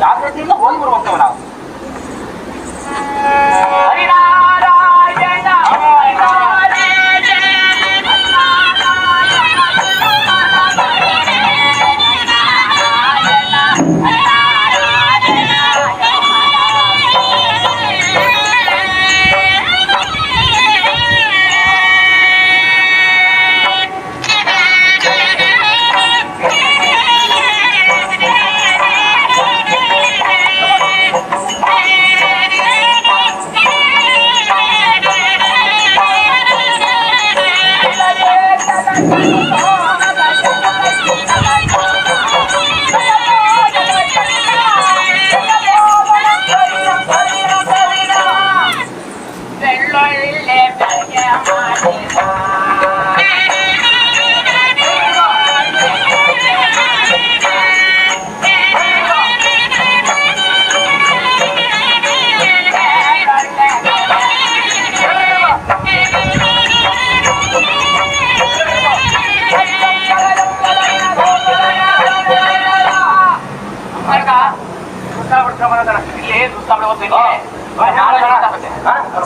ಜಾಗ್ರತೆಯಿಂದ ಹೋಗಿ ಬರುವಂತವ ನಾವು.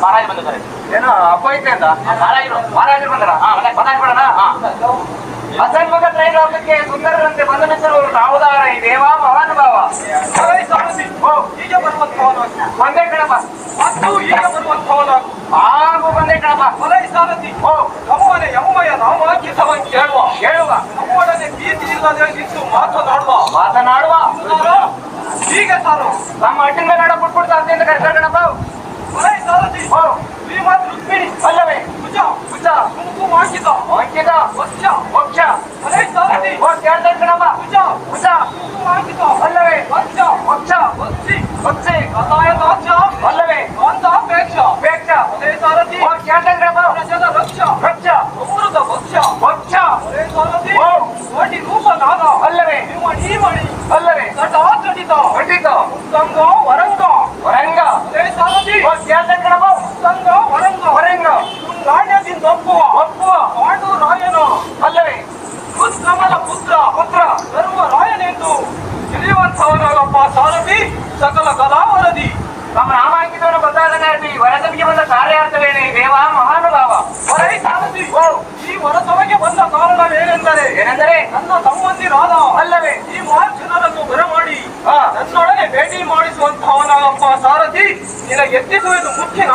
ಮಹಾರಾಜ ಬಂದಿದ್ದಾರೆ. ಏನೋ ಹಬ್ಬ ಐತೆ ಅಂತ ಮಹಾರಾಜರು ಬಂದಾರ. ಅಸನ್ಮುಖ ತ್ರೈಲೋಕಕ್ಕೆ ಸುಂದರರಂತೆ ಬಂಧನಿಸಲು ನಾವುದಾರ ಈ ದೇವ ಮಹಾನುಭಾವ ಹೀಗೆ ಬರುವಂತವನು ಬಂದೇ ಕಣಪ್ಪ ಮತ್ತು ಹೀಗೆ ಬರುವಂತವನು ಹಾಗೂ ಬಂದೇ ಕಣಪ್ಪ ಹೊಲೈ ಸಾರಥಿ ನಮ್ಮನೆ ಯಮ್ಮಯ್ಯ ನಾಮಾಂಕಿತವ ಕೇಳುವ ನಮ್ಮೊಡನೆ ಭೀತಿ ಇಲ್ಲದೆ ನಿಂತು ಮಾತನಾಡುವ ಹೀಗೆ ಸಾರು ನಮ್ಮ ಅಡ್ಡಿನ ನಡ ಬಿಟ್ಬಿಡ್ತಾ ಅಂತ ಕರೆದ ಕಣಪ್ಪ ಹೊಲೈ ಸಾರಥಿ ಶ್ರೀಮದ್ ರುಕ್ಮಿಣಿ ಅಲ್ಲವೇ ಭುಜ ಕುಂಕುಮ ಅಂಕಿತ ವಕ್ಷ ಹೊಲೈ ಸಾರಥಿ ಕೇಳ್ತಾ ಕಣಪ್ಪ ಭುಜ ಕುಂಕುಮ ಅಂಕಿತ ಅಲ್ಲವೇ ವಕ್ಷ ವಕ್ಷೆ ಕಥಾಯತಾಕ್ಷ ಅಲ್ಲವೇ ಕಾಂತಾಪೇಕ್ಷ ಹೊಲೈ ಸಾರಥಿ ಕೇಳ್ತಾ ಕಣಪ್ಪ ಪ್ರಜದ ರಕ್ಷ ಅಮೃತ ವಕ್ಷ ಹೊಲೈ ಸಾರಥಿ ಕೋಟಿ ರೂಪನಾದ ಅಲ್ಲವೇ ಮಣಿ ಅಲ್ಲವೇ ಘಟಿತ ಸಂಗ ವರಂಗ ಹೊಲೈ ಸಾರಥಿ ಕೇಳ್ತಾ ಕಣಪ್ಪ ಸಂಗ ವರಂಗ ನಾಣ್ಯದಿಂದ ಒಪ್ಪುವ ಪಾಂಡು ರಾಯನ ಅಲ್ಲವೇ ಕಮಲ ಪುತ್ರ ಸರ್ವ ರಾಯನೆಂದು ತಿಳಿಯುವಂತವನಾಗಪ್ಪ ಸಾರಥಿ ಸಕಲ ಕಲಾವರದಿ ನಮ್ಮ ನಾಮಾಂಕಿತವನ್ನು ಗೊತ್ತಾಗಲಿ ವರಸಭೆಗೆ ಬಂದ ಕಾರ್ಯಾರ್ಥವೇನೆ ದೇವ ಮಹಾನುಭಾವ ಹೊಲೈ ಸಾರಥಿ ಈ ವರಸಭೆಗೆ ಬಂದ ಕಾರಣವೇನೆಂದರೆ ನನ್ನ ಸಂಬಂಧಿರಾದ ಅಲ್ಲವೇ ಈ ಜನರನ್ನು ಬರಮಾಡಿ ನನ್ನೊಡನೆ ಭೇಟಿ ಮಾಡಿಸುವಂತವನಾಗಪ್ಪ ಸಾರಥಿ ನಿನಗೆ ಎತ್ತಿಸುವುದು ಮುಖ್ಯ